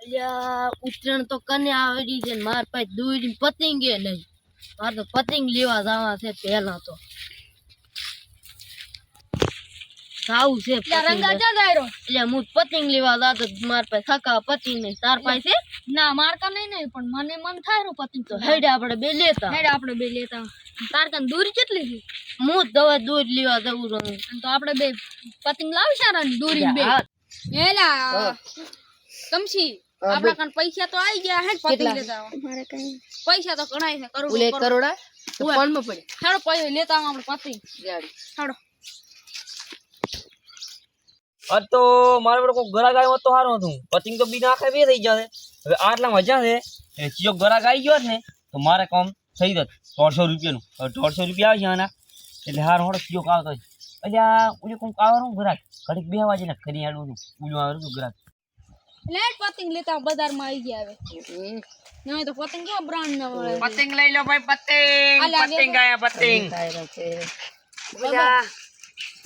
ઉત્તરાયણ તો કને આવડી છે, માર પાસે દોરી પતંગ નહીં. મારે તો પતંગ લેવા જવા છે. પહેલા તો જાવું છે રંગા જા જાય એટલે હું પતંગ લેવા જાતો, માર પાસે સકા પતંગ નહીં. તાર પાસે ના માર કા નહીં પણ મને મન થાય પતંગ તો હેડે આપણે બે લેતા. તાર કાન દોરી કેટલી છે? હું દવા દોરી લેવા જવું રહું તો આપણે બે પતંગ લાવી સારાની દોરી બે. એલા કમસી આપણા કાન પૈસા તો આવી ગયા હે પતંગ લેતા. મારે કઈ પૈસા તો ઘણાય છે. કરોડા ફોન માં પડે. હેડો પૈસા લેતા આપણે પતંગ હેડો. આ તો મારે બડો કોઈ ગરાક આવ્યો તો સારું હતું. પતંગ તો બી નાખે બે થઈ જશે. હવે આટલા મજા છે એ ચીજો ગરાક આવી ગયો ને તો મારે કામ થઈ જત 150 રૂપિયાનું. હવે 150 રૂપિયા આવે છે આના એટલે હાર હોડો ચીજો આવતો છે. એટલે આ ઉલી કોમ આવવાનું ગરાક ઘડીક બે વાગે ને ખરી આડું ઉલું આવે તો ગરાક લેટ પતંગ લેતા બજારમાં આવી ગયા. હવે નહીં તો પતંગ કેવા બ્રાન્ડ ના મળે. પતંગ લઈ લો ભાઈ. પતંગ આયા પતંગ.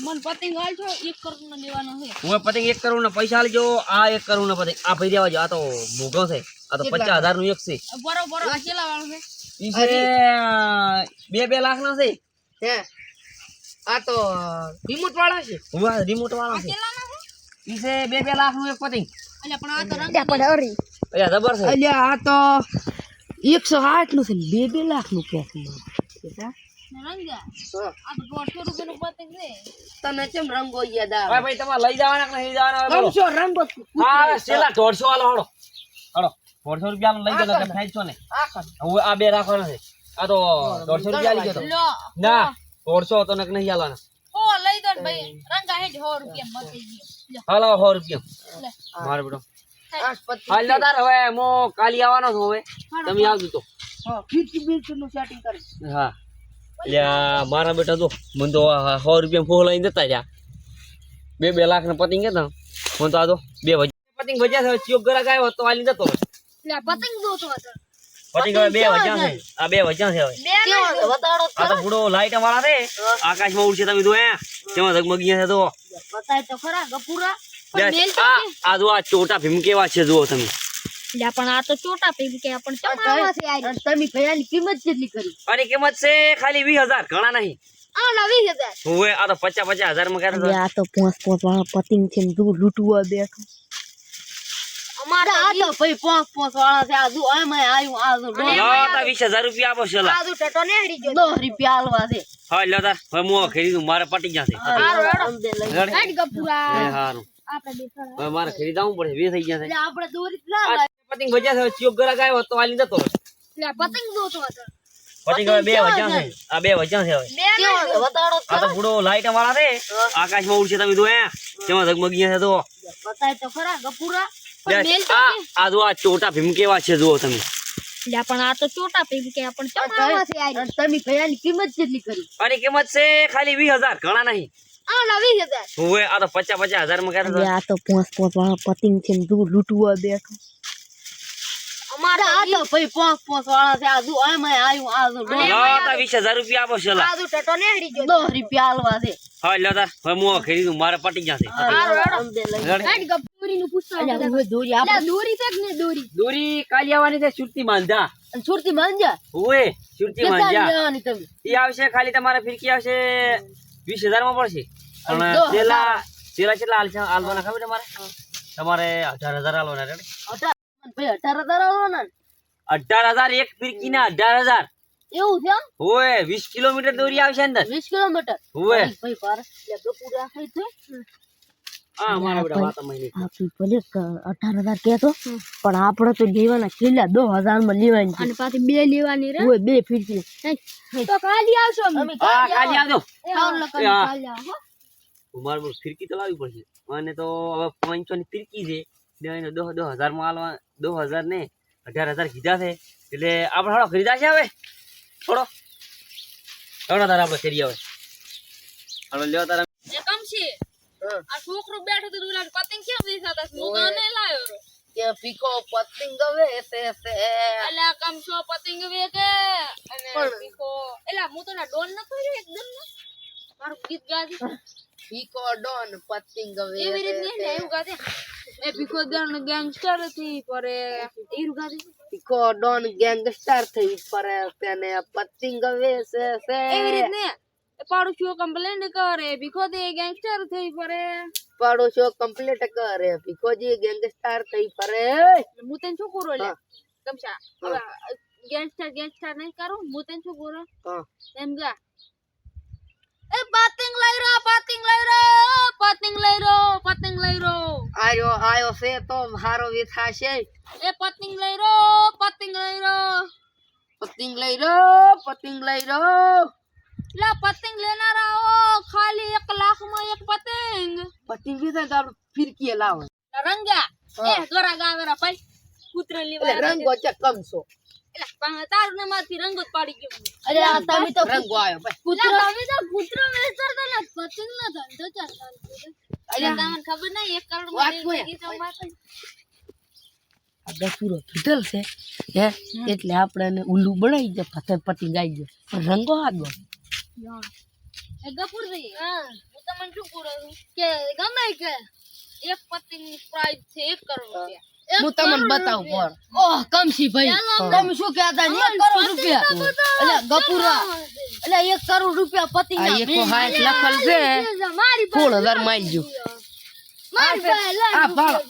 મન પતંગ હાલ છો 1 કરોડ નો લેવાનો છે. હું પતંગ 1 કરોડ ના પૈસા આલજો. આ 1 કરોડ ના પતંગ આ ભઈ દેવા જો. આ તો મોઘો છે. આ તો 50,000 નું એક છે. બરોબર આ કેટલા વાળો છે? ઈ છે 2 લાખ ના છે. હે આ તો રિમોટ વાળા છે. હું રિમોટ વાળો છે. કેટલા ના છે? ઈ છે 2 લાખ નું એક પતંગ. અલ્યા પણ આ તો રંગ પડે હરી. અલ્યા જબર છે. અલ્યા આ તો 160 નું છે. 2 લાખ નું કે છે. રંગા આ તો 150 રૂપિયા નું પતંગ છે. તને કેમ રંગો યાદ આવે? ભાઈ તમારે લઈ જવાના કે નહીં જવાના? રંગો રંગો હા છેલ્લા 150 વાળો હડો હડો 150 રૂપિયા લઈ ગયો તો થાય છો ને. હવે આ બે રાખવાના છે. આ તો 150 રૂપિયા લઈ ગયો તો ના 150 તો નક નહીં આલવાના. ઓ લઈ દો ભાઈ. રંગા હેડ 100 રૂપિયા મત ગયો. હાલો 100 રૂપિયા મારે બેટો. હાલ લો તાર હવે મો કાલી આવવાનો છું. હવે તમે આવજો તો. હા 50 બિલ નું સેટિંગ કરી. હા લ્યા મારા બેટા તો મને તો 100 રૂપિયા ફોન લઈને જતા જા. 2 લાખ ના પતંગ હતા મને તો આ તો 2 પતંગ ભજ્યા છે. ચિયો ગરાક આવ્યો તો આલી જતો. લે પતંગ દો તો પતંગ હવે 2 વજ્યા છે. આ 2 વજ્યા છે. હવે બતાડો આ તો પૂરો લાઈટ વાળા છે. આકાશમાં ઉડશે તમે તો હે તેમાં ઝગમગી છે. તો બતાય તો ખરા ગપુરા. આ જો આ ચોટા ભીમ કેવા છે જુઓ તમે. લે પણ આ તો ચોટા પી કે પણ ચમાવા છે યાર. તમે ભયાની કિંમત કેટલી કરી? આની કિંમત છે ખાલી 20000 ઘણા નહીં. આ 20000 ઓએ આ તો 50,000 માં કરે. આ તો 5 વાળા પતંગ છે ને દૂર લૂટવા બેઠો. અમારા આ તો ભાઈ 5 વાળા છે. આ જો આમાં આવ્યું આ જો લો તા 20000 રૂપિયા આપો છેલા. આ જો ટટો ને હરી ગયો 10 રૂપિયા આલવા છે. હા લો તાર હવે મો ખરીદું મારે પટી જશે. હાડ ગપુરા હારું આપણે બેસણ હવે મારે ખરીદાવું પડે. વે થઈ જશે. એટલે આપણે દોરી ના પતંગ ભજ્યા છે. ચિયો ગરાક આવ્યો તો આલી જતો. લે પતંગ દો તો પતંગ હવે 2 વજ્યા છે. આ 2 વજ્યા છે. હવે બતાડો આ તો પૂરો લાઈટ વાળા છે. આકાશમાં ઉડશે તમે તો હે તેમાં ઝગમગી છે. તો બતાય તો ખરા ગપુરા. આ જો આ ચોટા ભીમ કેવા છે જુઓ તમે. લે પણ આ તો ચોટા પી કે પણ ચમાવા છે યાર. તમે ભયાની કિંમત કેટલી કરી? આની કિંમત છે ખાલી 20000 ઘણા નહીં. આ 20000 ઓએ આ તો 50,000 માં કરે. આ તો 5 વાળા પતંગ છે ને દૂર લૂટવા બેઠો. અમારા આ તો ભાઈ 5 વાળા છે. આ જો આમાં આવ્યું આ જો લો તા 20000 રૂપિયા આપો છેલા. આ જો ટટો ને હરી ગયો 10 રૂપિયા આલવા છે. હા લો તાર હવે મો ખરીદું મારે પટી જશે. હેડ ગપુરી નું પૂછવા દે. દોરી આપણે દોરી છે કે ને દોરી? દોરી કાલી આવવાની છે. સુરતી માંજા. સુરતી માંજા. ઓએ સુરતી માંજા લેવાની તમે. ઈ આવશે ખાલી તમારે ફિરકી આવશે 20000 માં પડશે. પણ તેલા કેટલા આલવાના ખબર તમારે? તમારે 18000 આલવાના. રેડી ભાઈ 18000 આલવાના. 18000 એક ફિરકી ના 18000. એવું છે? ઓએ 20 કિલોમીટર દોરી આવશે અંદર. 20 કિલોમીટર. ઓએ ભાઈ પાર લે ગપુરા થઈ છે. હા મારા બેટા વાત મહિને આપી ભલે 18000 કહેતો પણ આપણે તો લેવાના કેટલા 10000 માં લેવાની અને પાછી 2 લેવાની રે. ઓય 2 ફિરકી તો કાલી આવશો અમે. હા કાલી આવજો. કાલી આવો. મારે ફિરકી તો લાવવી પડશે. અને તો હવે 500 ની ફિરકી છે. 10000 માં આલવા 10000 ને 18000 કીધા છે. એટલે આપણે થોડો ખરીદા છે. હવે થોડો તાર આપણે કરી આવે. હવે લ્યો તાર એ કમ છે આ છોકરો બેઠો તો દુલાન પતંગ કેમ દેખાતા છે? હું ગાને લાયો રો કે પીકો પતંગ ગવે છે અલા કમ છો પતંગ વે કે અને પીકો એલા હું તો ના ડોન ન કર્યો એકદમ ને મારું ગીત ગાતી ભીખો ડોન પતંગ એવી રીત નહીં ને એવું ગાતી એ ભીખો ડોન ગેંગસ્ટર થી પરે એવું ગાતી ભીખો ડોન ગેંગસ્ટર થઈ ફરે તેને પતંગ વેસે છે એવી રીત ને પાડોશીઓ કમ્પ્લેન્ટ કરે ભીખો દે ગેંગસ્ટર થઈ પરે પાડોશો કમ્પ્લીટ કરે ભીખોજી ગેંગસ્ટર થઈ ફરે હું તને શું કરું લે કમશા હવે ગેંગસ્ટર નહીં કરું હું તને શું કરું હા એમ ગા એ પતંગ લઈ રો પતંગ લઈ રો પતંગ લઈ રો પતંગ લઈ રો આયો છે તો હારો વિથાશે એ પતંગ લઈ રો પતંગ લઈ રો પતંગ લઈ રો પતંગ લઈ રો લા પતંગ લેનાર આવો ખાલી 1 લાખ માં એક પતંગ પતંગ વિથા તો આપણે ફિરકી લાવો રંગા એ દોરા ગાવેરા ભાઈ કૂતરો લેવા રંગો છે કમસો એલા પણ તારું ને માથી રંગો જ પાડી ગયો અરે આ તમે તો રંગો આયો ભાઈ કૂતરો તમે તો કૂતરો વેચરતો ને પતંગ નો ધંધો ચાલતો અરે તમને ખબર નહીં 1 કરોડ માં જિંદગી સંભાળતો આ ગફુરો કીધલ છે હે એટલે આપણે ઉલ્લુ બનાવી દે પતંગ આવી જાય પણ રંગો આદો એ ગફુર ભાઈ હા હું તમને શું કહું કે ગમે કે એક પતંગ ની પ્રાઇસ છે 1 કરોડ રૂપિયા હું તમને બતાવું પર ઓહ કમસી ભાઈ તમે શું કહેતા 1 કરોડ રૂપિયા એટલે ગફુરા એટલે 1 કરોડ રૂપિયા પતંગ આ એકો હાથ લખલ છે મારી 16000 માલજો મારી આ ભાળ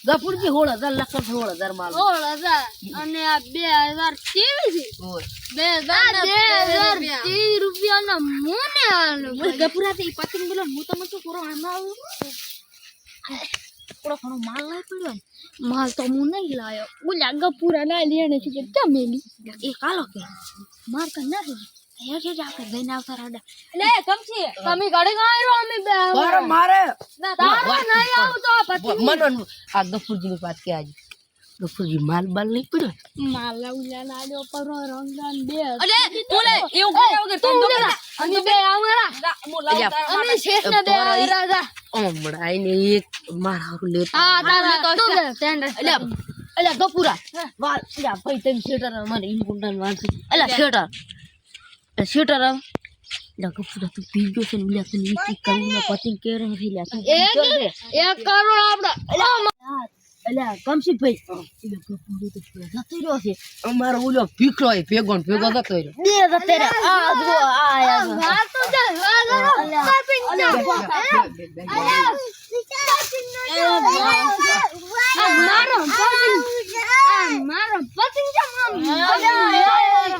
ગફુરજી 16000 લખલ 16000 માલ 16,000 અને આ 2023 રૂપિયા ના મોને આલો ગફુરા થી પતંગ બોલો હું તમને શું કરું આમાં આવું થોડો ઘણો માલ લઈ પડ્યો ને માલ તો હું નહીં લાયો બોલ્યા ગફુરા ના લેને છે કે ચમેલી એ કાલો કે માર કર નાખી હે છે આપણે લઈને આવતા રાડા એટલે કમસી તમે ગાડી ગાયરો અમે બે મારે ના તારો નહીં આવતો પતંગ મનન આ ગફુરજી ની વાત કે આજે ગફુરજી માલ બાલ નહીં પડ્યો માલા ઉલા લાડો પર રંગન બે અરે તું લે એવું કર્યા વગર તું દોકરા અમે બે આવરા અમે શેષ ને બે આવરા જા હમણાં આઈને એક માર હારું લેતા હા તારા તો સ્ટેન્ડર્ડ એટલે ગફુરા વાલ એટલે ભાઈ તમે શેટર મારે ઇમ્પોર્ટન્ટ વાત છે એટલે શેટર એટલે ગફુરા તું પી ગયો છે ને ઉલ્યા તને એક કરોડ ના પતંગ કે રહે છે લ્યા તું 1 કરોડ આપડા એટલે કમશીભાઈ એટલે ગફુરો તો જતો રહ્યો છે અમારો ઓલો ભીખલો એ ભેગો ને ભેગો જતો રહ્યો બે જતે આ જો આ વાત તો જા મારો પતંગ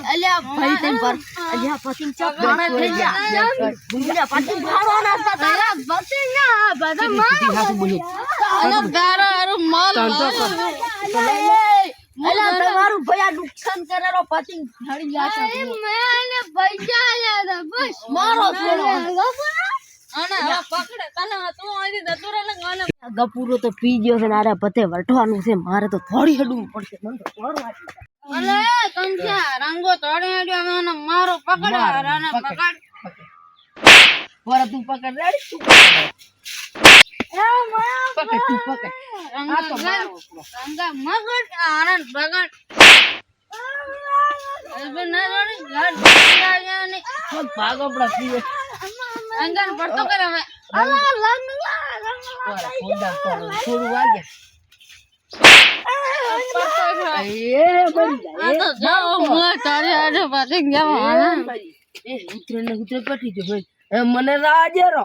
અલ્યા ભાઈ તેમ પર અલ્યા પતંગ ચક મારે થઈ ગયા બુંગલા પતંગ ભાડવાના હતા તારા પતંગ ના બધા મારો હાથ બોલે અલા ગારો માલ અલ્યા તમારું ભયા નુકસાન કરેલો પતંગ ભાડી ગયા છે મેને પૈસા આલ્યા બસ મારો છોડો આના પકડે કાલા તું આઈ દતુરા લગાને ગપુરો તો પી ગયો છે ને આરે પતે વટવાનું છે મારે તો થોડી હડવું પડશે મને તો થોડવા અલે કંચા રંગો તોડે આડ્યો મને મારો પકડ રાને પકડ વરા તું પકડ રેડી તું એ મારા પકડ તું પકડ આ તો મારો રંગા મગડ આનંદ બગડ હવે ના જોડી ઘર આયા ને ભાગ આપડા પીવે અંગન પડતો કરે હવે અલા લંગલા થોડું વાગે એ બરી તો જાઓ મો તારે આડે પાછી ગયા એ ઉતરે ને ઉતરે પટી જો ભાઈ મને રાજેરો